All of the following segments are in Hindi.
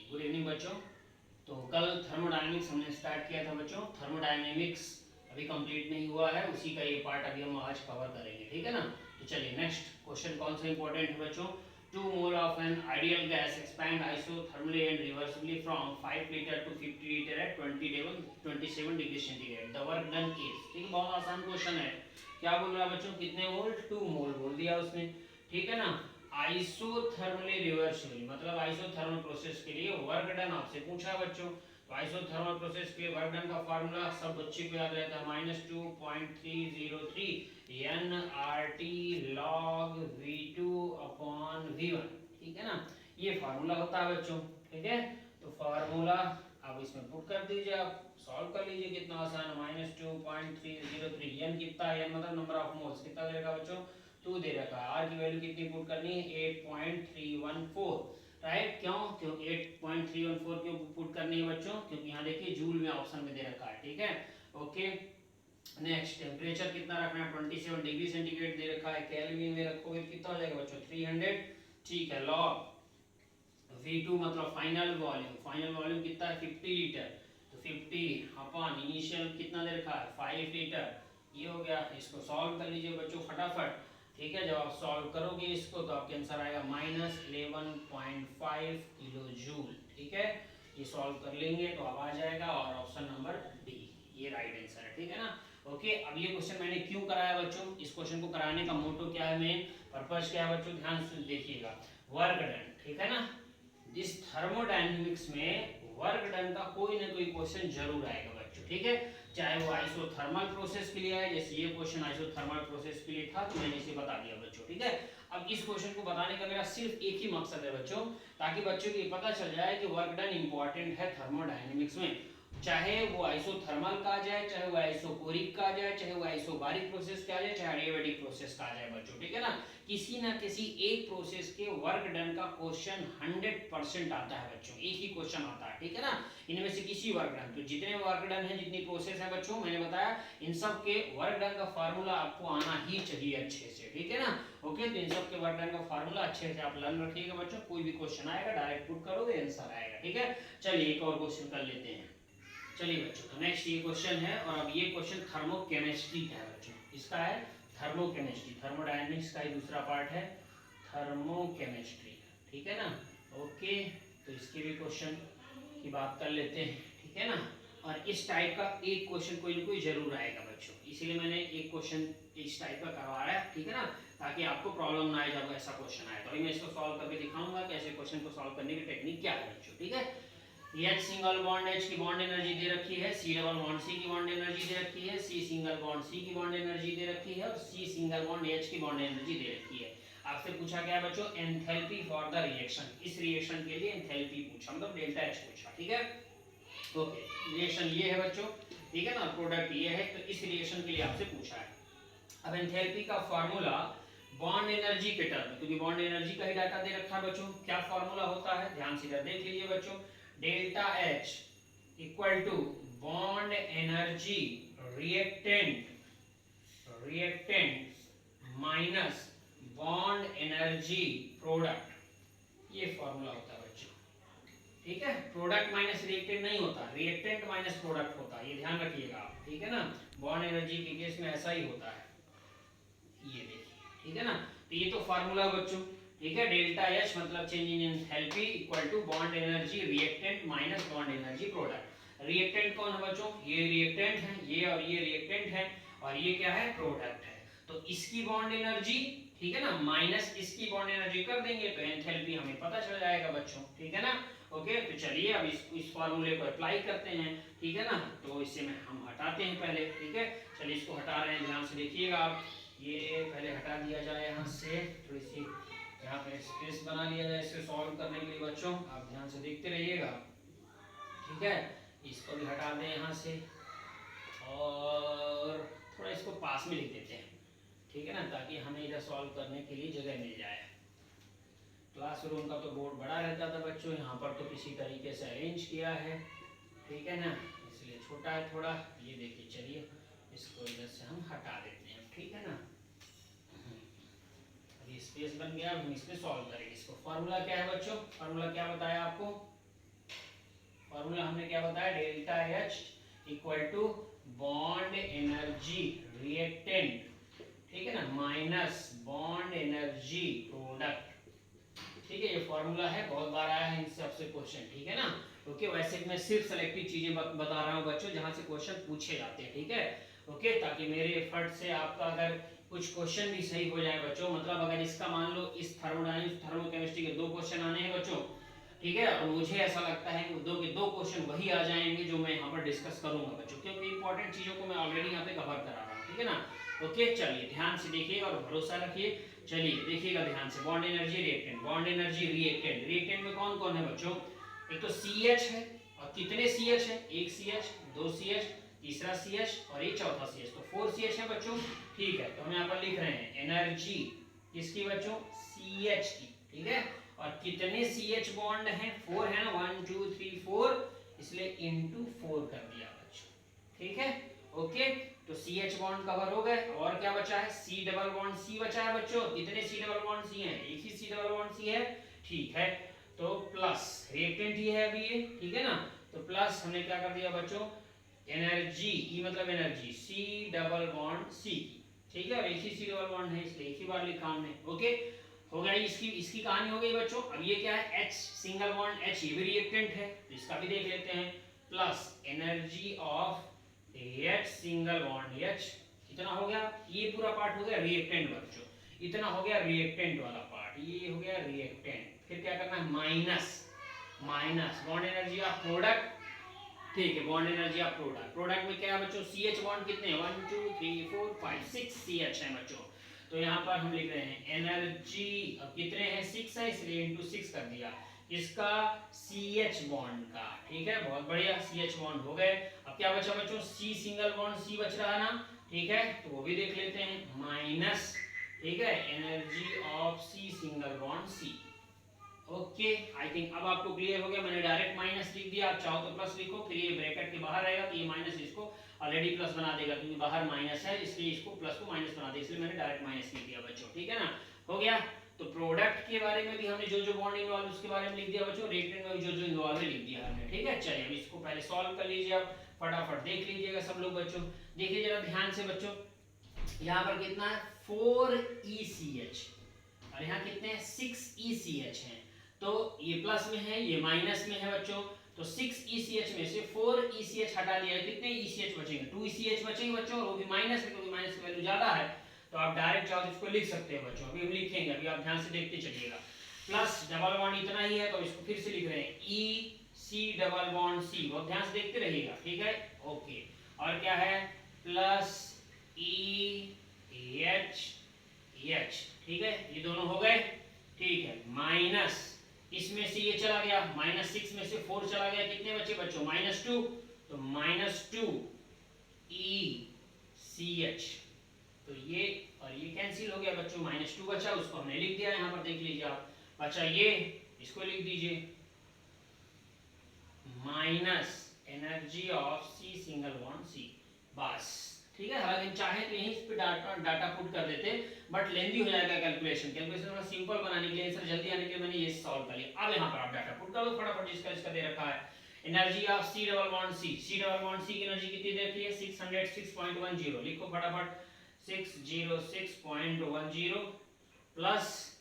गुड इवनिंग बच्चों। तो कल थर्मोडायनेमिक्स हमने स्टार्ट किया था बच्चों। थर्मोडायनेमिक्स अभी कंप्लीट नहीं हुआ है, उसी का ये पार्ट अभी हम आज कवर करेंगे, ठीक है ना। तो चलिए नेक्स्ट क्वेश्चन कौन सा इंपॉर्टेंट है बच्चों। 2 mole of an ideal gas expand isothermally and reversibly from 5 litre to 50 litre at 27 degree centigrade. The work done is, ठीक है, बहुत आसान क्वेश्चन है। क्या बोल रहा है बच्चों, कितने मोल, 2 मोल बोल दिया उसने, ठीक है ना। आइसोथर्मली रिवर्सिबल मतलब आइसोथर्मल प्रोसेस के लिए वर्क डन आपसे पूछा है बच्चों। तो आइसोथर्मल प्रोसेस के लिए वर्क डन का फार्मूला सब बच्चे को याद रहता है, -2.303 nRT log V2 upon V1, ठीक है ना। ये फार्मूला होता है बच्चों, ठीक है। तो फार्मूला आप इसमें पुट कर दीजिए, आप सॉल्व कर लीजिए, कितना आसान है। -2.303 n कितना है, n मतलब नंबर ऑफ मोल्स कितना देगा बच्चों, 2 दे रखा है। आर की वैल्यू कितनी पुट करनी है, 8.314, राइट। क्यों 8.314 क्यों पुट करनी है बच्चों, क्योंकि यहाँ देखिए जूल में ऑप्शन में दे रखा है, ठीक है। ओके, नेक्स्ट टेम्परेचर कितना रखना है, 27 डिग्री सेंटीग्रेड दे रखा है। केल्विन में रखोगे कितना हो जाएगा बच्चों, 300, ठीक है। लॉग V2 मतलब फाइनल वॉल्यूम कितना है, 50 लीटर। तो 50 अपॉन इनिशियल कितना दे रखा है, 5 लीटर। ये हो गया। इसको सॉल्व कर लीजिए बच्चों फटाफट, ठीक है। जब आप सॉल्व करोगे इसको तो आपके आंसर आएगा -11.5 किलो जूल, ठीक है। ये सॉल्व कर लेंगे तो अब आ जाएगा, और ऑप्शन नंबर डी ये राइट आंसर है, ठीक है ना। ओके, अब ये क्वेश्चन मैंने क्यों कराया बच्चों, इस क्वेश्चन को कराने का मोटो क्या है, मेन पर्पस क्या है बच्चों, ध्यान से देखिएगा। वर्क डन, ठीक है ना। इस थर्मोडायनेमिक्स में वर्क डन का कोई ना कोई क्वेश्चन जरूर आएगा बच्चों, ठीक है। चाहे वो आइसोथर्मल प्रोसेस के लिए आए, जैसे ये क्वेश्चन आइसोथर्मल प्रोसेस के लिए था तो मैंने इसे बता दिया बच्चों, ठीक है। अब इस क्वेश्चन को बताने का मेरा सिर्फ एक ही मकसद है बच्चों, ताकि बच्चों को ये पता चल जाए कि वर्क डन इंपॉर्टेंट है थर्मोडायनेमिक्स में। चाहे वो आइसोथर्मल का आ जाए, चाहे वो आइसोकोरिक का आ जाए, चाहे वो आइसोबारिक प्रोसेस का आ जाए, चाहे एडियाबैटिक प्रोसेस का आ जाए बच्चों, ठीक है ना। किसी ना किसी एक प्रोसेस के वर्क डन का क्वेश्चन 100% आता है बच्चों, एक ही क्वेश्चन आता है, ठीक है ना। इनमें से किसी वर्क डन, तो जितने वर्क डन है, जितनी प्रोसेस है बच्चों, मैंने बताया इन सब के वर्क डन का फार्मूला आपको आना ही चाहिए अच्छे से, ठीक है ना। ओके, तो इन सब के वर्क डन का फार्मूला अच्छे से आप लर्न रखिएगा बच्चों। कोई भी क्वेश्चन आएगा डायरेक्ट पुट करोगे आंसर आएगा, ठीक है। चलिए एक और क्वेश्चन कर लेते हैं। चलिए बच्चों, तो नेक्स्ट ये क्वेश्चन है, और अब ये क्वेश्चन थर्मोकेमिस्ट्री का है बच्चों। इसका है थर्मोकेमिस्ट्री, थर्मोडायनेमिक्स का ही दूसरा पार्ट है थर्मोकेमिस्ट्री, ठीक है ना। ओके, तो इसके भी क्वेश्चन की बात कर लेते हैं, ठीक है ना। और इस टाइप का एक क्वेश्चन कोई ना कोई जरूर आएगा बच्चों, इसीलिए मैंने एक क्वेश्चन इस टाइप का करवाया है, ठीक है ना, ताकि आपको प्रॉब्लम ना आए जब ऐसा क्वेश्चन आए। तो अभी मैं इसको सॉल्व करके दिखाऊंगा कि ऐसे क्वेश्चन को सॉल्व करने की टेक्निक क्या है बच्चों, ठीक है। H सिंगल बॉन्ड H की बॉन्ड एनर्जी दे रखी है, C डबल बॉन्ड C की बॉन्ड एनर्जी दे रखी है, C सिंगल बॉन्ड C की बॉन्ड एनर्जी दे रखी है, और C सिंगल बॉन्ड H की बॉन्ड एनर्जी दे रखी है। आपसे पूछा गया बच्चों एंथैल्पी फॉर द रिएक्शन, इस रिएक्शन के लिए एंथैल्पी पूछा, मतलब डेल्टा H पूछा, ठीक है। ओके, रिएक्शन ये है बच्चों, ठीक है ना, प्रोडक्ट ये है, तो इस रिएक्शन के लिए आपसे पूछा है। अब एंथैल्पी का फार्मूला बॉन्ड एनर्जी के टर्म में, क्योंकि बॉन्ड एनर्जी का ही डाटा दे रखा है बच्चों, क्या फार्मूला होता है ध्यान से देख लीजिए बच्चों। Delta H equal to bond energy reactant minus bond energy product, ये फार्मूला होता है बच्चों, ठीक है। प्रोडक्ट माइनस रिएक्टेंट नहीं होता, रिएक्टेंट माइनस प्रोडक्ट होता है, ये ध्यान रखिएगा आप, ठीक है ना। बॉन्ड एनर्जी के केस में ऐसा ही होता है, ये देखिए, ठीक है ना। तो ये तो फार्मूला बच्चों, ठीक है। डेल्टा एच मतलब change in enthalpy equal to bond energy reactant minus bond energy product. Reactant कौन है बच्चों, ये रिएक्टेंट है, ये और ये रिएक्टेंट है, और ये क्या है, प्रोडक्ट है। तो इसकी बॉन्ड एनर्जी, ठीक है ना, माइनस इसकी बॉन्ड एनर्जी कर देंगे तो एंथैल्पी हमें पता चल जाएगा बच्चों, ठीक है ना। ओके, तो चलिए अब इस फार्मूले को अप्लाई करते हैं, ठीक है ना। तो इसे में हम हटाते हैं पहले, ठीक है। चलिए इसको हटा रहे हैं, ध्यान से देखिएगा आप। ये पहले हटा दिया जाए यहाँ से, थोड़ी सी यहाँ पे स्पेस बना लिया जाए इसको सॉल्व करने के लिए बच्चों, आप ध्यान से देखते रहिएगा, ठीक है। इसको भी हटा दें यहाँ से, और थोड़ा इसको पास में लिख देते हैं, ठीक है ना, ताकि हमें इधर सॉल्व करने के लिए जगह मिल जाए। क्लासरूम का तो बोर्ड बड़ा रहता था बच्चों, यहाँ पर तो किसी तरीके से अरेंज किया है, ठीक है ना, इसलिए छोटा है थोड़ा। ये देखिए, चलिए इसको इधर से हम हटा देते हैं, ठीक है ना। ये स्पेस बन गया, हम इसमें सॉल्व करेंगे इसको। फार्मूला क्या है बच्चों, फार्मूला क्या बताया आपको, फॉर्मूला हमने क्या बताया, delta H equal to bond energy reactant, ठीक है ना, माइनस बॉन्ड एनर्जी प्रोडक्ट। ठीक है, ये फॉर्मूला है, बहुत बार आया है इनसे आपसे क्वेश्चन, ठीक है ना। ओके, वैसे मैं सिर्फ सेलेक्टिव चीजें बता रहा हूँ बच्चों जहां से क्वेश्चन पूछे जाते हैं, ठीक है। ओके, ताकि मेरे एफर्ट से आपका अगर कुछ क्वेश्चन भी सही हो जाए बच्चों, मतलब अगर इसका मान लो इस थर्मोडायनामिक्स थर्मोकेमिस्ट्री के 2 क्वेश्चन आने हैं बच्चों, ठीक है, और मुझे ऐसा लगता है कि 2 के 2 क्वेश्चन वही आ जाएंगे जो मैं यहाँ पर डिस्कस करूंगा बच्चों, क्योंकि इंपॉर्टेंट चीजों को मैं ऑलरेडी यहाँ पे कवर करा रहा हूँ, ठीक है ना। ओके, चलिए ध्यान से देखिएगा और भरोसा रखिए। चलिए देखिएगा ध्यान से, bond energy reactant, bond energy reactant, reactant में कौन कौन है बच्चों, एक तो CH है, और कितने CH है, एक CH, 2 CH, तीसरा CH और ये चौथा CH, तो 4 CH है बच्चों। ठीक है, तो हम यहाँ पर लिख रहे हैं एनर्जी किसकी बच्चों, CH की, ठीक है। और कितने CH बॉन्ड हैं, 4 है ना, 1 2 3 4, इसलिए इंटू 4 कर दिया बच्चों, ठीक है। ओके, तो CH बॉन्ड कवर हो गए, और क्या बचा है, C डबल बॉन्ड C बचा है बच्चों। कितने C डबल बॉन्ड C हैं, एक ही C डबल बॉन्ड C है, ठीक है। तो प्लस रिएक्टेंट ही है अभी ये, ठीक है ना, तो प्लस हमने क्या कर दिया बच्चों, एनर्जी, E मतलब energy, C double bond C की, ठीक है, और एक ही C डबल बॉन्ड है इसलिए एक ही बार लिखा हमने। ओके, हो गया, इसकी कहानी हो गई बच्चों। अब ये क्या है, H सिंगल बॉन्ड H, ये भी रिएक्टेंट है, तो इसका भी देख लेते हैं। Plus energy of H single bond H, इतना हो गया, ये पूरा पार्ट हो गया रिएक्टेंट बच्चों, इतना हो गया रिएक्टेंट वाला पार्ट, ये हो गया रिएक्टेंट। फिर क्या करना है, minus minus bond energy of product, ठीक है, bond energy of product, product में क्या है बच्चों, CH बॉन्ड कितने हैं, 1 2 3 4 5 6 CH है बच्चों। तो यहाँ पर हम लिख रहे हैं एनर्जी, अब कितने हैं, 6 है, इसलिए इनटू 6 कर दिया इसका, CH बॉन्ड का, ठीक है, बहुत बढ़िया, CH बॉन्ड हो गए। अब क्या बचा बच्चों, C सिंगल बॉन्ड C बच रहा है ना, ठीक है, तो वो भी देख लेते हैं, माइनस, ठीक है, energy of C single bond C। Okay, I think अब आपको क्लियर हो गया, मैंने डायरेक्ट माइनस लिख दिया, आप चाहो तो प्लस लिखो, फिर ये ब्रैकेट के बाहर रहेगा तो ये माइनस इसको ऑलरेडी प्लस बना देगा, क्योंकि बाहर माइनस है इसलिए इसको प्लस को माइनस बना देगा, इसलिए मैंने डायरेक्ट माइनस लिख दिया बच्चों, ठीक है ना। हो गया, तो प्रोडक्ट के बारे में भी हमने जो जो बॉन्ड इन्वॉल्व उसके बारे में लिख दिया बच्चों, रिएक्टेंट में जो जो इन्वॉल्व है लिख दिया हमने, ठीक है। चलिए अब इसको पहले सॉल्व कर लीजिए, अब फटाफट देख लीजिएगा सब लोग बच्चों, देखिए जरा ध्यान से बच्चों, यहाँ पर कितना है 4ECH, और यहाँ कितने हैं 6ECH हैं, तो ये प्लस में है ये माइनस में है बच्चों, तो 6ECH में से 4ECH हटा दिया, कितने ECH बचेंगे, 2ECH बचेंगे बच्चों, और वो भी माइनस में, क्योंकि माइनस की वैल्यू ज्यादा है, तो आप डायरेक्ट चाहो इसको लिख सकते हैं बच्चों, अभी हम लिखेंगे, अभी आप ध्यान से देखते चलिएगा। प्लस डबल बॉन्ड इतना ही है, तो इसको फिर से लिख रहे हैं EC डबल बॉन्ड C, बहुत ध्यान से देखते रहिएगा, ठीक है। ओके, और क्या है, प्लस EH, ठीक है, ये दोनों हो गए, ठीक है, माइनस इसमें से ये चला गया, माइनस 6 में से 4 चला गया, कितने बचे बच्चों, -2, तो -2 ECH, तो ये और ये कैंसिल हो गया बच्चों, -2 बचा, उसको हमने लिख दिया यहाँ पर, देख लीजिए आप, बचा ये, इसको लिख दीजिए, minus energy of C single bond C, बस, ठीक है। हालांकि चाहे तो यहीं पे डाटा पुट कर देते, बट लेंदी हो जाएगा कैलकुलेशन थोड़ा सिंपल बनाने के लिए, आंसर जल्दी आने के लिए मैंने ये सॉल्व कर लिया। अब यहाँ पर आप डाटा पुट कर दो फटाफट, जिसका इसका दे रखा है, energy of C double bond C की एनर्जी कितनी दे रखी है, 606.10, लिखो फटाफट 606.10, plus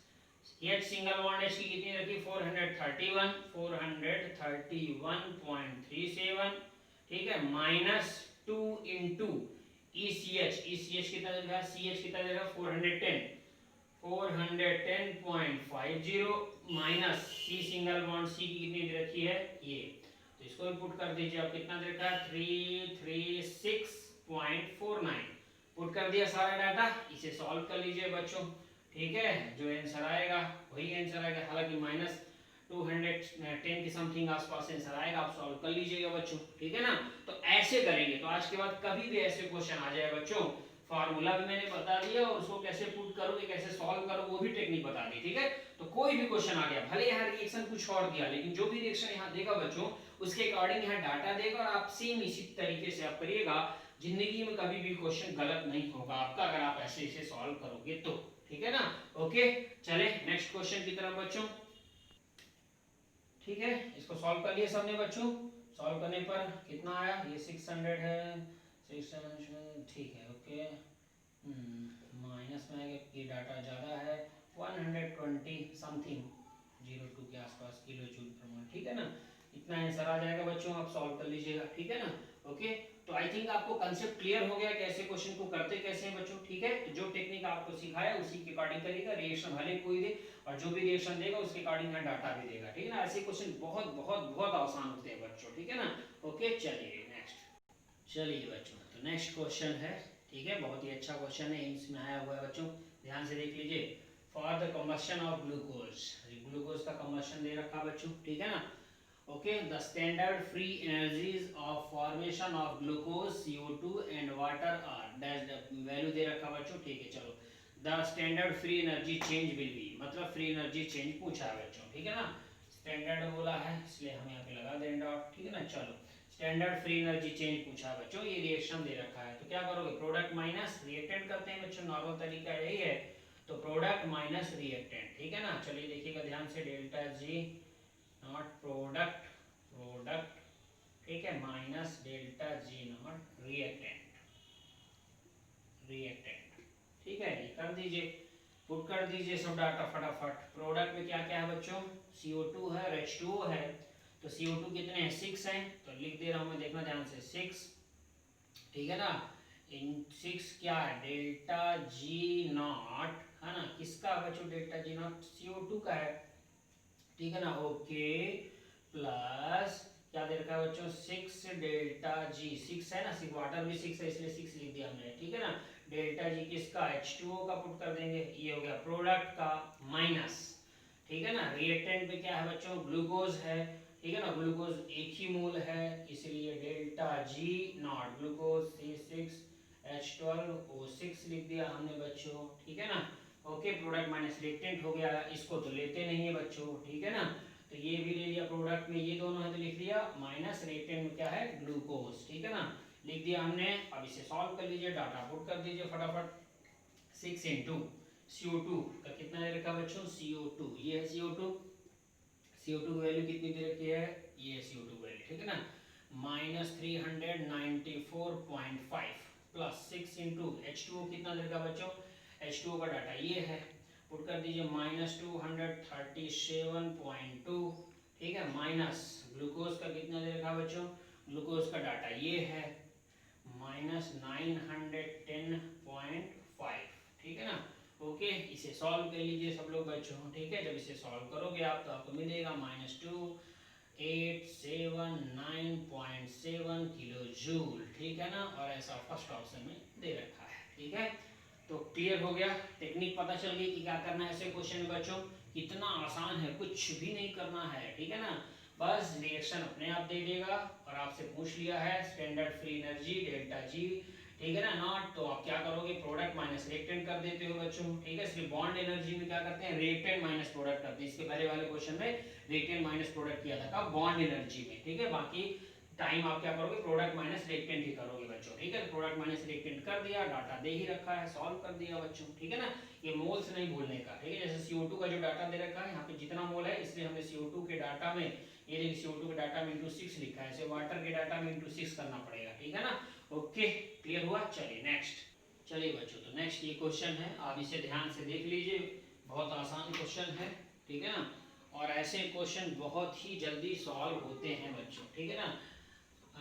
H single bond H की कितनी रखी, 431.37, ठीक है, माइनस 2 इंटू ECH कितना दे रहा है, CH कितना दे रहा है, 410.50, minus C single bond C की कितनी दे रखी है, ये, तो इसको भी पुट कर दीजिए, आप कितना दे रखा है, 336.49, पुट कर दिया सारा डाटा, इसे सॉल्व कर लीजिए बच्चों, ठीक है, जो आंसर आएगा वही आंसर आएगा, हालांकि -210 के समथिंग आसपास आंसर आएगा, आप सॉल्व कर लीजिएगा बच्चों, ठीक है ना। तो ऐसे करेंगे, तो आज के बाद कभी भी ऐसे क्वेश्चन आ जाए बच्चों, फार्मूला भी मैंने बता दिया और उसको कैसे पुट करोगे, कैसे सॉल्व करो, वो भी टेक्निक बता दी, ठीक है। तो कोई भी क्वेश्चन आ गया, भले यहाँ रिएक्शन कुछ और दिया, लेकिन जो भी रिएक्शन यहाँ देगा बच्चों, उसके अकॉर्डिंग यहाँ डाटा देगा, और आप सेम इसी तरीके से आप करिएगा, जिंदगी में कभी भी क्वेश्चन गलत नहीं होगा आपका, अगर आप ऐसे इसे सॉल्व करोगे तो, ठीक है ना। ओके, चले नेक्स्ट क्वेश्चन की तरफ बच्चों, ठीक है, इसको सॉल्व कर लिया सबने बच्चों, सॉल्व करने पर कितना आया, ये 600 है, 600 ठीक है ओके। माइनस में आएगा कि डाटा ज़्यादा है, 120 समथिंग 02 के आसपास किलो जूल पर मोल, ठीक है ना। इतना आंसर आ जाएगा बच्चों, आप सॉल्व कर लीजिएगा, ठीक है ना। ओके, तो आई थिंक आपको कंसेप्ट क्लियर हो गया कि ऐसे क्वेश्चन को करते कैसे हैं बच्चों, ठीक है। तो जो टेक्निक आपको सिखाया उसी के अकॉर्डिंग करिएगा, रिएक्शन भले कोई दे और जो भी रिएक्शन देगा उसके अकॉर्डिंग यहाँ डाटा भी देगा, ठीक है ना। ऐसे क्वेश्चन बहुत बहुत बहुत आसान होते हैं बच्चों, ठीक है ना। ओके चलिए नेक्स्ट, चलिए बच्चों तो नेक्स्ट क्वेश्चन है, ठीक है, बहुत ही अच्छा क्वेश्चन है, एम्स में आया हुआ है बच्चों, ध्यान से देख लीजिए। For the combustion of glucose, glucose का कम्बशन दे रखा बच्चों, ठीक है ना। Okay, the standard free energies of formation of glucose, CO2 and water are dash, value दे रखा बच्चों, ठीक है। चलो, the standard free energy change will be, मतलब फ्री एनर्जी चेंज पूछा है बच्चों, ठीक है ना। स्टैंडर्ड बोला है इसलिए हम यहाँ पे लगा दें डॉट, ठीक है ना। चलो, स्टैंडर्ड फ्री एनर्जी चेंज पूछा है बच्चों, ये रिएक्शन दे रखा है, तो क्या करोगे, प्रोडक्ट माइनस रिएक्टेंट करते हैं बच्चों, नॉर्मल तरीका यही है, तो प्रोडक्ट माइनस रिएक्टेंट, ठीक है ना। चलिए देखिएगा ध्यान से, delta G not product, product ठीक है, minus delta G not reactant, reactant, ठीक है। ये कर दीजिए, पुट कर दीजिए सब डाटा फटाफट। प्रोडक्ट में क्या क्या है बच्चों, CO2 है और H2O है, तो CO2 कितने हैं, 6 हैं, तो लिख दे रहा हूं मैं, देखना ध्यान से, 6, ठीक है ना। इन 6 क्या है, डेल्टा जी नॉट, है ना, किसका बच्चों, डेल्टा जी नॉट CO2 का है, ठीक है ना। ओके, प्लस क्या दे रखा है बच्चों, 6 डेल्टा जी, 6 है ना, सिर्फ वाटर भी 6 है इसलिए 6 लिख दिया हमने, ठीक है ना। डेल्टा जी किसका, H2O का पुट कर देंगे, ये हो गया प्रोडक्ट का माइनस, ठीक है ना। रिएक्टेंट में क्या है बच्चों, ग्लूकोज है, ठीक है ना, ग्लूकोज एक ही मोल है, इसलिए delta G not glucose C6H12O6 लिख दिया हमने बच्चों, ठीक है ना। ओके, प्रोडक्ट माइनस रिएक्टेंट हो गया, इसको तो लेते नहीं है बच्चों, ठीक है ना। तो ये भी ले लिया, प्रोडक्ट में ये दोनों है तो लिख लिया, माइनस रिएक्टेंट में क्या है, ग्लूकोज, ठीक है ना, लिख दिया हमने। अब इसे सॉल्व कर लीजिए, डाटा पुट कर दीजिए फटाफट। 6 इंटू CO2 का कितना दे रखा बच्चों, CO2, ये है CO2, CO2 की वैल्यू कितनी दे रखी है, ये है CO2 वैल्यू, ठीक है ना, -394.5 प्लस 6 इंटू H2O कितना दे रखा बच्चों, H2O का डाटा ये है, पुट कर दीजिए -237.2, ठीक है, माइनस ग्लूकोज का कितना दे रखा बच्चों, ग्लूकोज का डाटा ये है -910.5, ठीक है ना। ओके, इसे सॉल्व कर लीजिए सब लोग बच्चों, ठीक है। जब इसे सॉल्व करोगे आप तो आपको मिलेगा -2879.7 किलो जूल, ठीक है ना, और ऐसा फर्स्ट ऑप्शन में दे रखा है, ठीक है। तो क्लियर हो गया, टेक्निक पता चल गई कि क्या करना है ऐसे क्वेश्चन में बच्चों, कितना आसान है, कुछ भी नहीं करना है, ठीक है ना। बस रिएक्शन अपने आप दे देगा, और आपसे पूछ लिया है standard free energy delta G, ठीक है ना, नॉट, तो आप क्या करोगे, प्रोडक्ट माइनस रिएक्टेंट कर देते हो बच्चों, ठीक है। सिर्फ बॉन्ड एनर्जी में क्या करते हैं, रिएक्टेंट माइनस प्रोडक्ट करते हैं, इसके पहले वाले क्वेश्चन में रिएक्टेंट माइनस प्रोडक्ट किया था, कब, बॉन्ड एनर्जी में, ठीक है। बाकी टाइम आप क्या करोगे, प्रोडक्ट माइनस रिएक्टेंट ही करोगे बच्चों, ठीक है। प्रोडक्ट माइनस रिएक्टेंट कर दिया, डाटा दे ही रखा है, सॉल्व कर दिया बच्चों, ठीक है ना। ये मोल्स नहीं भूलने का, ठीक है। जैसे CO2 का जो डाटा दे रखा है, यहाँ पे जितना मोल है, इसलिए हमने CO2 के डाटा में, ये देखिए CO2 के डाटा में इंटू 6 लिखा है, ऐसे वाटर के डाटा में इंटू 6 करना पड़ेगा, ठीक है ना। ओके, क्लियर हुआ, चलिए नेक्स्ट। चलिए बच्चों, तो नेक्स्ट ये क्वेश्चन है, आप इसे ध्यान से देख लीजिए, बहुत आसान क्वेश्चन है, ठीक है ना। और ऐसे क्वेश्चन बहुत ही जल्दी सॉल्व होते हैं बच्चों, ठीक है ना।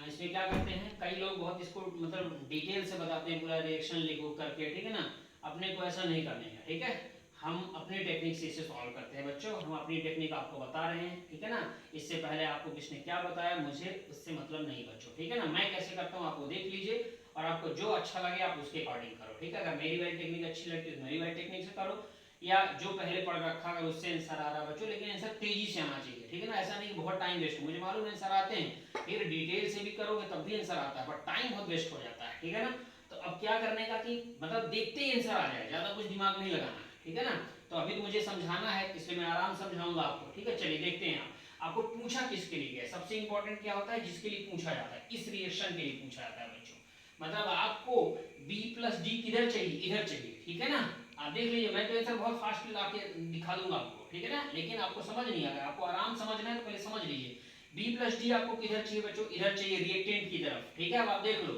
इसमें क्या करते हैं, कई लोग बहुत इसको मतलब डिटेल से बताते हैं, पूरा रिएक्शन लिखो करके, ठीक है ना। अपने को ऐसा नहीं करने का, ठीक है। हम अपनी टेक्निक से इसे सॉल्व करते हैं बच्चों, हम अपनी टेक्निक आपको बता रहे हैं, ठीक है ना। इससे पहले आपको किसने क्या बताया, मुझे उससे मतलब नहीं बच्चों, ठीक है ना। मैं कैसे करता हूँ आपको देख लीजिए, और आपको जो अच्छा लगे आप उसके अकॉर्डिंग करो, ठीक है। अगर मेरी वाली टेक्निक अच्छी लगती है तो मेरी वाली टेक्निक से करो, या जो पहले पढ़ रखा अगर उससे आंसर आ रहा बच्चों, लेकिन आंसर तेजी से आना चाहिए, ठीक है ना। ऐसा नहीं कि बहुत टाइम वेस्ट हो, मुझे मालूम है आंसर आते हैं, फिर डिटेल से भी करोगे तब भी आंसर आता है, बट टाइम बहुत वेस्ट हो जाता है, ठीक है ना। तो अब क्या करने का कि मतलब देखते ही आंसर आ जाए, ज्यादा कुछ दिमाग नहीं लगाना, ठीक है ना। तो अभी तो मुझे समझाना है, इसलिए मैं आराम समझाऊंगा आपको, ठीक है। चलिए देखते हैं, आपको पूछा किसके लिए गया, सबसे इंपॉर्टेंट क्या होता है, जिसके लिए पूछा जाता है, इस रिएक्शन के लिए पूछा जाता है बच्चों। मतलब आपको B + D किधर चाहिए, इधर चाहिए, ठीक है ना। आप देख लीजिए, मैं तो आंसर बहुत फास्ट ला के दिखा दूंगा आपको, ठीक है ना, लेकिन आपको समझ नहीं आ रहा, आपको आराम समझना है तो पहले समझ लीजिए। बी प्लस डी आपको किधर चाहिए बच्चों, इधर चाहिए रिएक्टेंट की तरफ, ठीक है। अब आप देख लो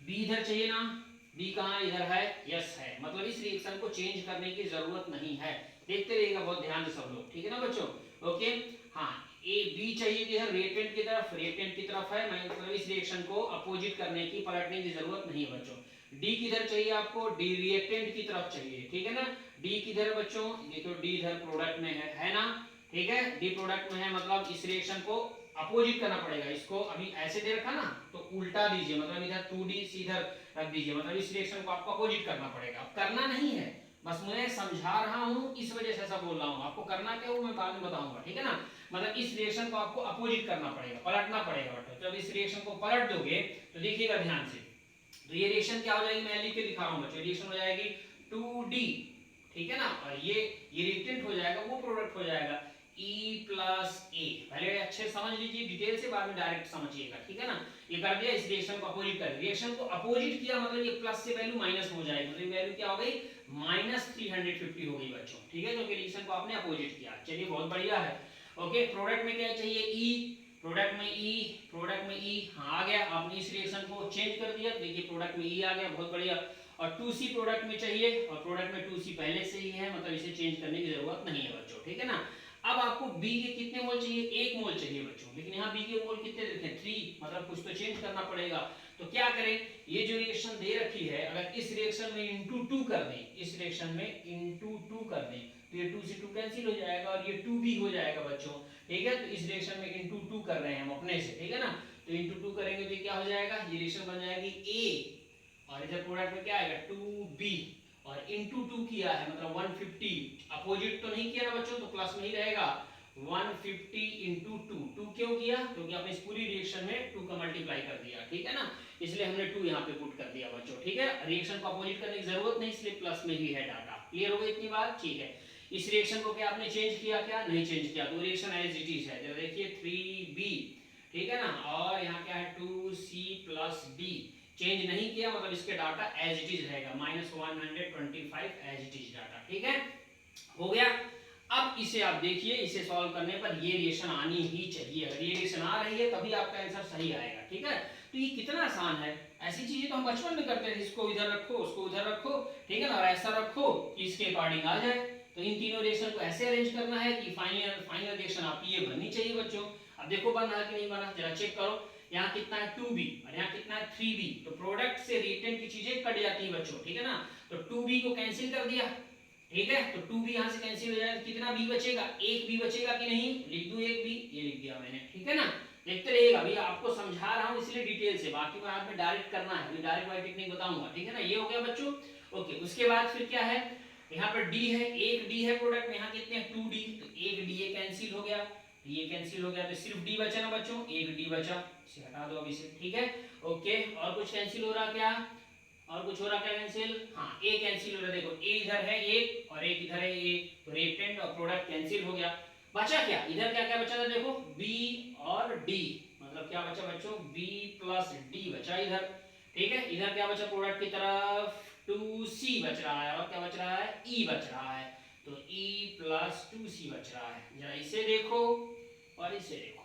बी इधर चाहिए ना, बी कहाँ इधर है, यस है, मतलब इस रिएक्शन को चेंज करने की जरूरत नहीं है। देखते रहिएगा बहुत ध्यान से सब लोग, ठीक है ना बच्चों। ओके हाँ, ए बी चाहिए किधर, रिएक्टेंट की तरफ, रिएक्टेंट की तरफ है, मतलब इस रिएक्शन को अपोजिट करने की, पलटने की जरूरत नहीं है बच्चों। डी किधर चाहिए आपको, डी रिएक्टेंट की तरफ चाहिए, ठीक है ना। डी किधर है बच्चों, देखो डी इधर प्रोडक्ट में है ना, ठीक है, डी प्रोडक्ट में है, मतलब इस रिएक्शन को अपोजिट करना पड़ेगा। इसको अभी ऐसे दे रखा ना, तो उल्टा दीजिए, मतलब इधर 2d इधर रख दीजिए, मतलब इस रिएक्शन को आपको अपोजिट करना पड़ेगा। अब करना नहीं है, बस मैं समझा रहा हूं, इस वजह से ऐसा बोल रहा हूं। आपको करना क्या है वो मैं बाद में बताऊंगा, ठीक है ना। मतलब इस रिएक्शन को आपको अपोजिट करना पड़ेगा, पलटना पड़ेगा बच्चों। जब इस रिएक्शन को पलट दोगे तो देखिएगा ध्यान से, तो ये रिएक्शन क्या हो जाएगी, मैं लिख के दिखा रहा हूं बच्चों, रिएक्शन हो जाएगी 2d, ठीक है ना, और ये रिएक्टेंट हो जाएगा, वो प्रोडक्ट हो जाएगा E प्लस ए। पहले अच्छे समझ लीजिए डिटेल से, बाद में डायरेक्ट समझिएगा, ठीक है ना। ये कर दिया, इस रिएक्शन को अपोजिट कर, रिएक्शन को अपोजिट किया, मतलब ये प्लस से वैल्यू माइनस हो जाएगी, मतलब वैल्यू क्या हो गई, -350 हो गई बच्चों, ठीक है, क्योंकि रिएक्शन को आपने अपोजिट किया। चलिए बहुत बढ़िया है। ओके प्रोडक्ट में क्या चाहिए, ई, प्रोडक्ट में ई, प्रोडक्ट में ई, हाँ आ गया। आपने इस रिएक्शन को चेंज कर दिया, देखिए प्रोडक्ट में ई आ गया, बहुत बढ़िया। और 2c प्रोडक्ट में चाहिए, और प्रोडक्ट में 2c पहले से ही है, मतलब इसे चेंज करने की जरूरत नहीं है बच्चों, ठीक है ना। अब आपको b के कितने मोल चाहिए, 1 मोल चाहिए बच्चों, लेकिन यहाँ b के मोल कितने लिखे, 3, मतलब कुछ तो चेंज करना पड़ेगा। तो क्या करें, ये जो रिएक्शन दे रखी है, अगर इस रिएक्शन में इंटू 2 कर दें, इस रिएक्शन में इंटू 2 कर दें, तो ये 2 से 2 कैंसिल हो जाएगा, और ये 2 भी हो जाएगा बच्चों, ठीक है। तो इस रिएक्शन में इंटू 2 कर रहे हैं हम अपने से, ठीक है ना। तो इंटू 2 करेंगे तो क्या हो जाएगा, ये रिएक्शन बन जाएगी a, और इधर प्रोडक्ट में क्या आएगा 2b, और इंटू 2 किया है, मतलब 150, अपोजिट तो नहीं किया ना बच्चों, तो प्लस में ही रहेगा। 150 इंटू 2, 2 क्यों किया, क्योंकि आपने इस पूरी रिएक्शन में 2 का मल्टीप्लाई कर दिया, ठीक है ना, इसलिए हमने 2 यहाँ पे पुट कर दिया बच्चों, ठीक है। रिएक्शन को अपोजिट करने की जरूरत नहीं, इसलिए प्लस में ही है डाटा। क्लियर हो गई इतनी बात, ठीक है। इस रिएक्शन को क्या आपने चेंज किया, क्या नहीं चेंज किया, तो रिएक्शन एज इट इज है। जरा देखिए 3b, ठीक है ना, और यहाँ क्या है 2c प्लस d, चेंज नहीं किया, मतलब इसके डाटा एज इट इज रहेगा, -125 एज इट इज डाटा, ठीक है, हो गया। अब इसे आप देखिए, इसे सॉल्व करने पर ये रिएक्शन आनी ही चाहिए, अगर ये रिएक्शन आ रही है तभी आपका आंसर सही आएगा, ठीक है। तो ये कितना आसान है, ऐसी चीजें तो हम बचपन में करते थे, इसको इधर रखो, उसको उधर रखो, ठीक है ना, और ऐसा रखो कि इसके अकॉर्डिंग आ जाए। तो इन तीनों रिएक्शन को ऐसे अरेंज करना है कि फाइनल रिएक्शन आपकी ये बननी चाहिए बच्चों। अब देखो बन रहा कि नहीं बना, जरा चेक करो। यहाँ कितना है 2b, और यहाँ कितना है 3b, तो प्रोडक्ट से रिएक्टेंट की चीजें कट जाती हैं बच्चों, ठीक है ना। तो 2b को कैंसिल कर दिया, ठीक है, तो 2b यहाँ से कैंसिल हो जाएगा, कितना b बचेगा, एक b बचेगा कि नहीं, लिख दूं एक b, ये लिख दिया मैंने, ठीक है ना। देखते रहिएगा, अभी आपको समझा रहा हूँ इसलिए डिटेल से, बाकी में आपने डायरेक्ट करना है, डायरेक्ट वाली टेक्निक बताऊंगा, ठीक है ना। ये हो गया बच्चों। ओके उसके बाद फिर क्या है, यहाँ पर d है, एक d है प्रोडक्ट में, यहाँ कितने हैं 2d, तो एक d ये कैंसिल हो गया, ये कैंसिल हो गया, तो सिर्फ d बचा ना बच्चों, एक d बचा, इसे हटा दो अभी से, ठीक है। ओके और कुछ कैंसिल हो रहा क्या, और कुछ हो रहा क्या कैंसिल, हाँ ए कैंसिल हो रहा है, देखो ए इधर है एक और एक इधर है ए, तो रिएक्टेंट और प्रोडक्ट कैंसिल हो गया। बचा क्या, इधर क्या क्या बचा था, देखो बी और डी, मतलब क्या बचा बच्चों, बी प्लस डी बचा इधर, ठीक है। इधर क्या बचा प्रोडक्ट की तरफ, 2c बच रहा है, और क्या बच रहा है, e बच रहा है, तो e प्लस 2c बच रहा है। जरा इसे देखो और इसे देखो,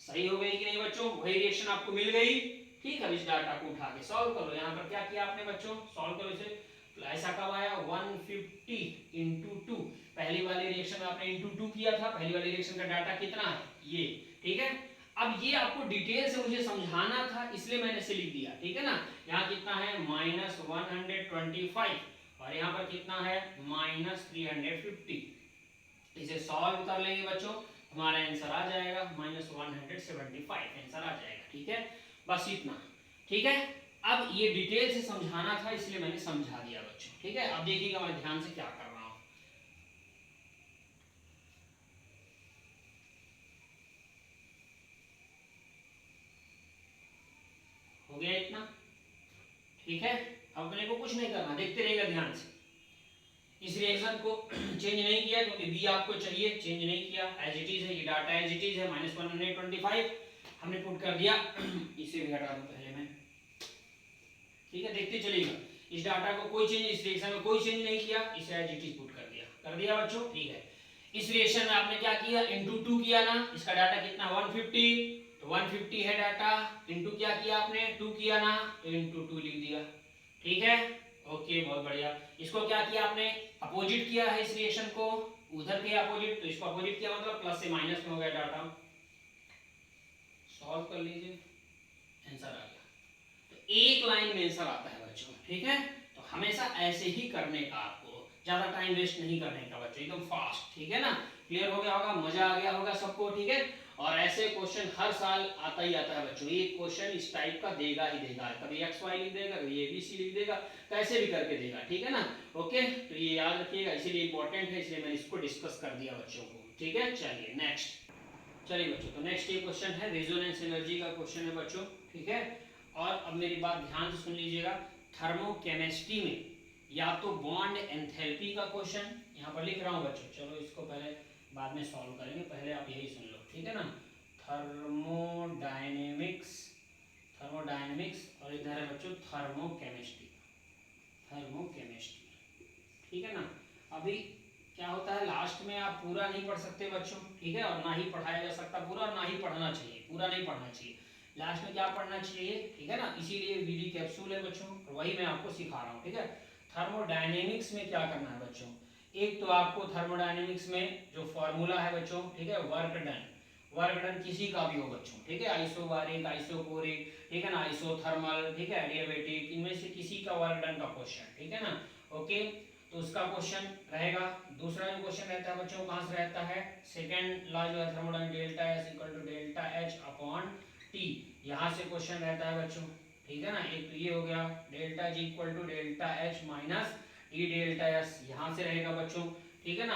सही हो गई कि नहीं बच्चों, वही रिएक्शन आपको मिल गई, ठीक है। इस डाटा को उठा के सॉल्व करो, यहाँ पर क्या किया आपने बच्चों, सॉल्व करो इसे, ऐसा कब आया 150 इंटू 2, पहली वाली रिएक्शन में आपने इंटू 2 किया था, पहली वाली रिएक्शन का डाटा कितना है ये, ठीक है। अब ये आपको डिटेल से मुझे समझाना था, इसलिए मैंने इसे लिख दिया, ठीक है ना। यहाँ कितना है -125, और यहाँ पर कितना है -350, इसे सॉल्व कर लेंगे बच्चों, हमारा आंसर आ जाएगा -175 आंसर आ जाएगा, ठीक है। बस इतना, ठीक है। अब ये डिटेल से समझाना था, इसलिए मैंने समझा दिया बच्चों, ठीक है। अब देखिएगा मैं ध्यान से क्या कर रहा हूं, हो गया इतना, ठीक है। अब अपने को कुछ नहीं करना, देखते रहेगा ध्यान से। इस रिएक्शन को चेंज नहीं किया क्योंकि बी आपको चाहिए, चेंज नहीं किया, एज इट इज है, ये डाटा एज इट इज है, -125 हमने पुट कर दिया। इसे भी हटा दूं पहले मैं, ठीक है, देखते चलिएगा। इस डाटा को कोई चेंज, इस रिएक्शन में कोई चेंज नहीं किया, इसे एज इट इज पुट कर दिया बच्चों, ठीक है। इस रिएक्शन में आपने क्या किया, इनटू 2 किया ना, इसका डाटा कितना 150, तो 150 है डाटा, इनटू क्या किया आपने 2 किया ना, तो इनटू 2 लिख दिया। ठीक है, ओके बहुत बढ़िया। इसको क्या किया आपने, अपोजिट किया है इस रिएक्शन को, उधर के अपोजिट, तो इसको अपोजिट किया मतलब प्लस से माइनस में हो गया डाटा। सॉल्व कर लीजिए, आंसर आ गया। तो एक लाइन में आंसर आता है बच्चों, ठीक है। तो हमेशा ऐसे ही करने का, आपको ज्यादा टाइम वेस्ट नहीं करने का बच्चों, एकदम फास्ट, ठीक है ना। क्लियर हो गया होगा, मजा आ गया होगा सबको, ठीक है। और ऐसे क्वेश्चन हर साल आता ही आता है बच्चों, एक क्वेश्चन इस टाइप का देगा ही देगा, कभी एक्स वाई लिख देगा, कभी एबीसी लिख देगा, कैसे भी करके देगा, ठीक है ना। ओके, तो ये याद रखिएगा, इसीलिए इंपॉर्टेंट है, इसलिए मैंने इसको डिस्कस कर दिया बच्चों को, ठीक है। चलिए नेक्स्ट, चलिए बच्चों, तो नेक्स्ट ये क्वेश्चन है रेजोनेंस एनर्जी का क्वेश्चन है बच्चों, ठीक है। और अब मेरी बात ध्यान से सुन लीजिएगा, थर्मोकेमिस्ट्री में या तो बॉन्ड एंथैल्पी का क्वेश्चन यहाँ पर लिख रहा हूँ बच्चों, चलो इसको पहले बाद में सॉल्व करेंगे, पहले आप यही सुन लो, ठीक है ना। थर्मोडायनेमिक्स, थर्मोडायनेमिक्स, और इधर है बच्चों थर्मोकेमिस्ट्री, थर्मोकेमिस्ट्री, ठीक है ना। अभी क्या होता है, लास्ट में आप पूरा नहीं पढ़ सकते बच्चों, ठीक है, और ना ही पढ़ाया जा सकता पूरा, और ना ही पढ़ना चाहिए, पूरा नहीं पढ़ना चाहिए। लास्ट में क्या पढ़ना चाहिए, ठीक है ना, इसीलिए वीडी कैप्सूल है बच्चों, वही मैं आपको सिखा रहा हूँ, ठीक है। थर्मोडायनेमिक्स में क्या करना है बच्चों, एक तो आपको थर्मोडायनेमिक्स में जो फॉर्मूला है बच्चों, ठीक है, वर्क डन, वर्क डन किसी का भी हो बच्चों, ठीक है, आइसोबारिक, आइसोकोरिक, ठीक है ना, आइसोथर्मल, ठीक है, एडियाबेटिक, इनमें से किसी का वर्क डन का क्वेश्चन, ठीक है ना। ओके, तो उसका क्वेश्चन रहेगा। दूसरा जो क्वेश्चन रहता है बच्चों, कहां से रहता है, सेकंड लॉ जो है thermodynamics, delta S equal to delta H upon T, यहां से क्वेश्चन रहता है बच्चों, ठीक है ना। एक तो ये हो गया delta G equal to delta H minus T delta S, यहां से रहेगा बच्चों, ठीक है ना।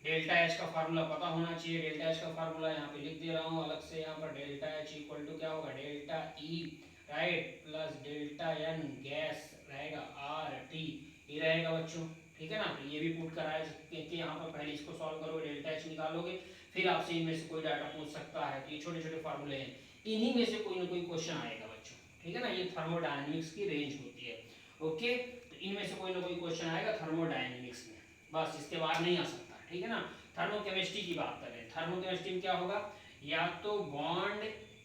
डेल्टा एच का फार्मूला पता होना चाहिए, डेल्टा एच का फार्मूला यहाँ पे लिख दे रहा हूँ अलग से, यहाँ पर डेल्टा एच इक्वल टू क्या होगा, delta E, right, plus delta N gas रहेगा आर टी, ये रहेगा बच्चों, ठीक है ना। तो ये भी पुट कराया कि यहाँ पर पहले इसको सॉल्व करोगे, डेल्टा एच निकालोगे, फिर आपसे इनमें से कोई डाटा पूछ सकता है, तो ये छोटे छोटे फार्मूले हैं, इन्हीं में से कोई ना कोई क्वेश्चन आएगा बच्चों, ठीक है ना। ये थर्मोडायनेमिक्स की रेंज होती है, ओके। तो इनमें से कोई ना कोई क्वेश्चन आएगा थर्मोडायनेमिक्स में, बस इसके बाद नहीं आ सकता, ठीक है ना। थर्मोकेमिस्ट्री की बात करें, थर्मोकेमिस्ट्री में क्या होगा, या तो बॉन्ड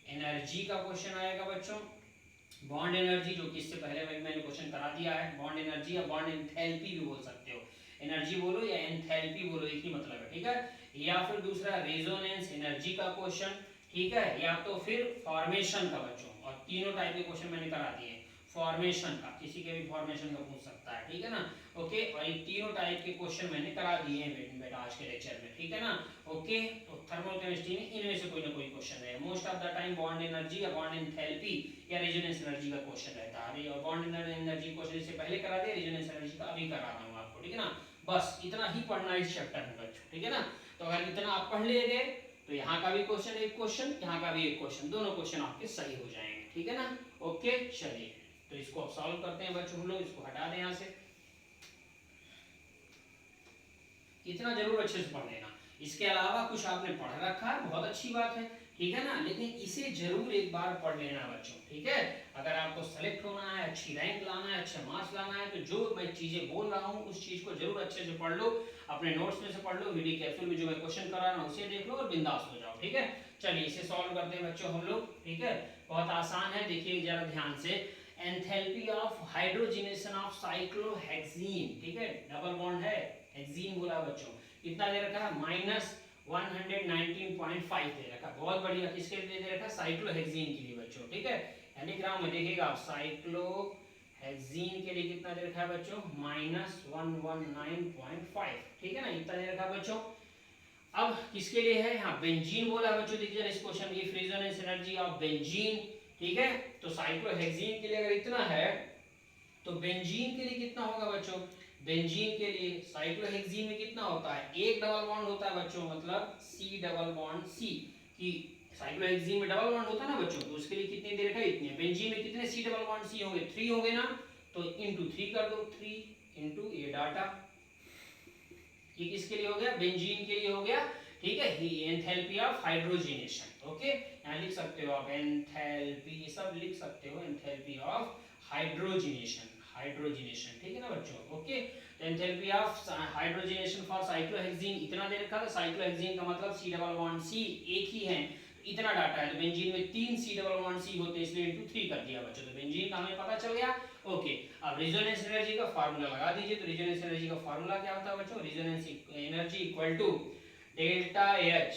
एनर्जी का क्वेश्चन आएगा बच्चों, बॉन्ड एनर्जी, जो कि इससे पहले मैंने क्वेश्चन करा दिया है, बॉन्ड एनर्जी या बॉन्ड एंथैल्पी भी बोल सकते हो, एनर्जी बोलो या एंथैल्पी बोलो, एक ही मतलब है, ठीक है। या फिर दूसरा रेजोनेंस एनर्जी का क्वेश्चन, ठीक है, या तो फिर फॉर्मेशन का बच्चों, और तीनों टाइप के क्वेश्चन मैंने करा दिए, फॉर्मेशन का, किसी के भी फॉर्मेशन का पूछ सकता है, ठीक है ना। ओके, और ये तीनों टाइप के क्वेश्चन मैंने करा दिए हैं बेटा आज के लेक्चर में, ठीक है ना। ओके, तो थर्मल केमिस्ट्री में इनमें से कोई ना कोई क्वेश्चन है, most of the time bound energy या बॉन्ड एंथैल्पी या रेजोनेंस एनर्जी का क्वेश्चन रहता है। अभी बॉन्ड एनर्जी क्वेश्चन इससे पहले करा दिया, रेजोनेंस एनर्जी का अभी करा रहा हूं आपको, ठीक है ना। बस इतना ही पढ़ना है इस चैप्टर में बच्चों, ठीक है ना। तो अगर इतना आप पढ़ ले गए तो यहाँ का भी क्वेश्चन एक क्वेश्चन, यहाँ का भी एक क्वेश्चन, दोनों क्वेश्चन आपके सही हो जाएंगे, ठीक है ना। ओके, चलिए तो इसको अब सॉल्व करते हैं बच्चों हम लोग, इसको हटा दें यहाँ से, इतना जरूर अच्छे से पढ़ लेना। इसके अलावा कुछ आपने पढ़ रखा है, बहुत अच्छी बात है, ठीक है ना, लेकिन इसे जरूर एक बार पढ़ लेना बच्चों, ठीक है। अगर आपको सेलेक्ट होना है, अच्छी रैंक लाना है, अच्छे मार्क्स लाना है, तो जो मैं चीजें बोल रहा हूँ उस चीज को जरूर अच्छे से पढ़ लो, अपने नोट्स में से पढ़ लो, वीडियो कैप्सूल में जो मैं क्वेश्चन करा रहा हूँ उसे देख लो और बिंदास हो जाओ, ठीक है। चलिए इसे सॉल्व करते हैं बच्चों हम लोग, ठीक है। बहुत आसान है, देखिए जरा ध्यान से, enthalpy of hydrogenation of cyclohexene, ठीक है, डबल बॉन्ड है, हेक्सीन बोला बच्चों, कितना दे रखा है, माइनस 119.5 दे रखा, बहुत बढ़िया। किसके लिए दे रखा, साइक्लोहेक्सीन के लिए बच्चों, ठीक है। यानी ग्राम में देखिएगा आप, साइक्लोहेक्सीन के लिए कितना दे रखा है बच्चों, माइनस 119.5, ठीक है ना, इतना दे रखा बच्चों। अब किसके लिए है, यहाँ बेंजीन बोला है बच्चों, देखिए इस क्वेश्चन की रेजोनेंस एनर्जी ऑफ बेंजीन, ठीक है। तो साइक्लोहेक्सीन के लिए अगर इतना है तो बेंजीन के लिए कितना होगा बच्चों, बेंजीन के लिए साइक्लोहेक्सीन में कितना होता है, एक डबल बॉन्ड होता है बच्चों, मतलब सी डबल बॉन्ड सी, की साइक्लोहेक्सीन में डबल बॉन्ड होता है ना बच्चों, तो उसके लिए कितने दे रखा है, इतने। बेंजीन में कितने सी डबल बॉन्ड सी होंगे, 3 होंगे ना, तो इनटू 3 कर दो, 3 इनटू ये डाटा, ये किसके लिए हो गया, बेंजीन के लिए हो गया, ठीक है। ही एंथैल्पी ऑफ हाइड्रोजनेशन, ओके, यहां लिख सकते हो आप एंथैल्पी, सब लिख सकते हो, एंथैल्पी ऑफ हाइड्रोजनेशन, हाइड्रोजनेशन, ठीक है ना बच्चों। ओके, तो enthalpy of hydrogenation for cyclohexene इतना दे रखा था। साइक्लोहेक्सीन का मतलब C डबल बॉन्ड C एक ही है, इतना डाटा है। तो बेंजीन में 3 C डबल बॉन्ड C होते हैं, इसलिए इनटू 3 कर दिया बच्चों। तो बेंजीन का हमें पता चल गया। ओके, अब रेजोनेंस एनर्जी का फार्मूला लगा दीजिए। तो रेजोनेंस एनर्जी का फार्मूला क्या होता है बच्चों? Resonance energy equal to delta H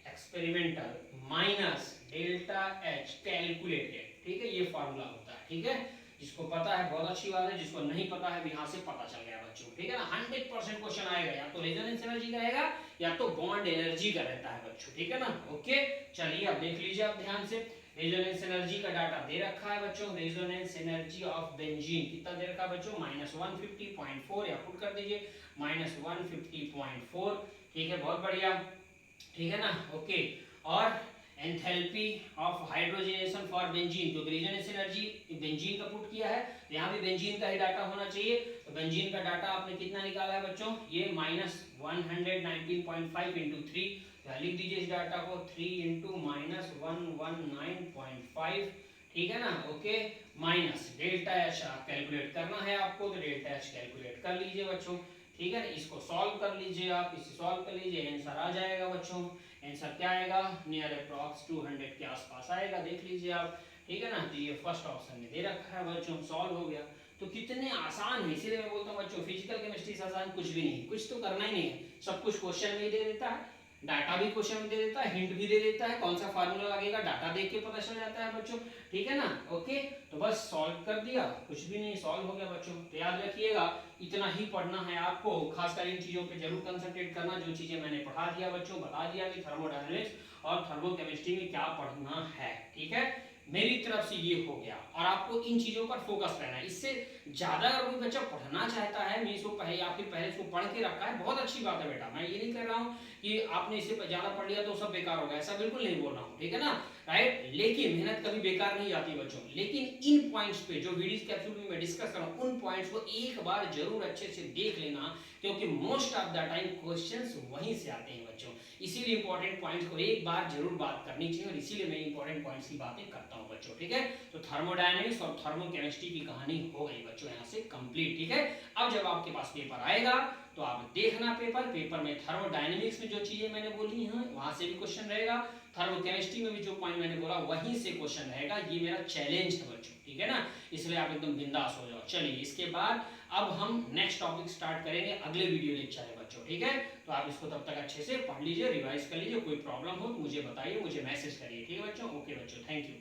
experimental minus delta H calculated, ठीक है, ये फार्मूला होता है, ठीक है। जिसको पता है बहुत अच्छी बात है, जिसको नहीं पता है भी यहाँ से पता चल गया बच्चों, ठीक है ना। 100% क्वेश्चन आएगा, या तो रेजोनेंस एनर्जी का रहेगा या तो बॉन्ड एनर्जी का रहता है बच्चों, ठीक है ना। ओके, चलिए अब देख लीजिए आप ध्यान से। रेजोनेंस एनर्जी का डाटा दे रखा है बच्चों। रेजोनेंस एनर्जी ऑफ बेंजीन कितना दे रखा है बच्चों? -150.4, या पुट कर दीजिए -150.4, ठीक है, बहुत बढ़िया, ठीक है ना। ओके, और enthalpy of hydrogenation for benzene, जो रेजोनेंस एनर्जी बेंजीन का पुट किया है, यहाँ भी बेंजीन का ही डाटा होना चाहिए। तो बेंजीन का डाटा आपने कितना निकाला है बच्चों? ये -119.5 × 3, लिख दीजिए इस डाटा को 3 × -119.5, ठीक है ना। Okay, minus delta H calculate करना है आपको, तो डेल्टा H कैलकुलेट कर लीजिए बच्चों, ठीक है। इसको सॉल्व कर लीजिए आप, इसे सॉल्व कर लीजिए, आंसर आ जाएगा बच्चों। आंसर क्या आएगा? नियर अप्रॉक्स 200 के आसपास आएगा, देख लीजिए आप, ठीक है ना। तो ये फर्स्ट ऑप्शन में दे रखा है बच्चों, सॉल्व हो गया। तो कितने आसान है, इसीलिए मैं बोलता हूँ बच्चों फिजिकल केमिस्ट्री से आसान कुछ भी नहीं, कुछ तो करना ही नहीं है, सब कुछ क्वेश्चन में ही दे देता है, डाटा भी क्वेश्चन में दे देता है, हिंट भी दे देता है, कौन सा फार्मूला लगेगा डाटा देख के पता चल जाता है बच्चों, ठीक है ना। ओके, तो बस सॉल्व कर दिया, कुछ भी नहीं, सॉल्व हो गया बच्चों। तो याद रखिएगा इतना ही पढ़ना है आपको, खासकर इन चीजों पे जरूर कंसंट्रेट करना, जो चीजें मैंने पढ़ा दिया बच्चों, बता दिया कि थर्मोडायनेमिक्स और थर्मोकेमिस्ट्री में क्या पढ़ना है, ठीक है। मेरी तरफ से ये हो गया, और आपको इन चीजों पर फोकस रहना है। इससे ज्यादा अगर कोई बच्चा पढ़ना चाहता है, मैं इसको पहले या फिर पहले इसको पढ़ के रखा है, बहुत अच्छी बात है बेटा, मैं ये नहीं कर रहा हूँ कि आपने इसे ज्यादा पढ़ लिया तो सब बेकार होगा, ऐसा बिल्कुल नहीं बोल रहा हूँ, ठीक है ना, राइट। लेकिन मेहनत कभी बेकार नहीं जाती बच्चों। लेकिन इन पॉइंट्स पे जो वीडियोस कैप्सूल में मैं डिस्कस कर रहा हूँ, उन पॉइंट्स को एक बार जरूर अच्छे से देख लेना, क्योंकि most of the time questions वहीं से आते हैं बच्चों। इसीलिए इंपॉर्टेंट पॉइंट्स को एक बार जरूर बात करनी चाहिए, और इसीलिए मैं इंपॉर्टेंट पॉइंट्स की बातें करता हूँ बच्चों, ठीक है। तो थर्मोडायनेमिक्स और थर्मोकेमिस्ट्री की कहानी हो गई बच्चों यहाँ से कंप्लीट, ठीक है। अब जब आपके पास पेपर आएगा तो आप देखना पेपर में थर्मोडायनेमिक्स में जो चीजें मैंने बोली हैं वहां से भी क्वेश्चन रहेगा, थर्मोकेमिस्ट्री में भी जो पॉइंट मैंने बोला वहीं से क्वेश्चन रहेगा। ये मेरा चैलेंज है बच्चों, ठीक है ना, इसलिए आप एकदम बिंदास हो जाओ। चलिए, इसके बाद अब हम नेक्स्ट टॉपिक स्टार्ट करेंगे अगले वीडियो लेक्चर है बच्चों, ठीक है। तो आप इसको तब तक अच्छे से पढ़ लीजिए, रिवाइज कर लीजिए, कोई प्रॉब्लम हो तो मुझे बताइए, मुझे मैसेज करिए, ठीक है बच्चों। ओके बच्चों, थैंक यू।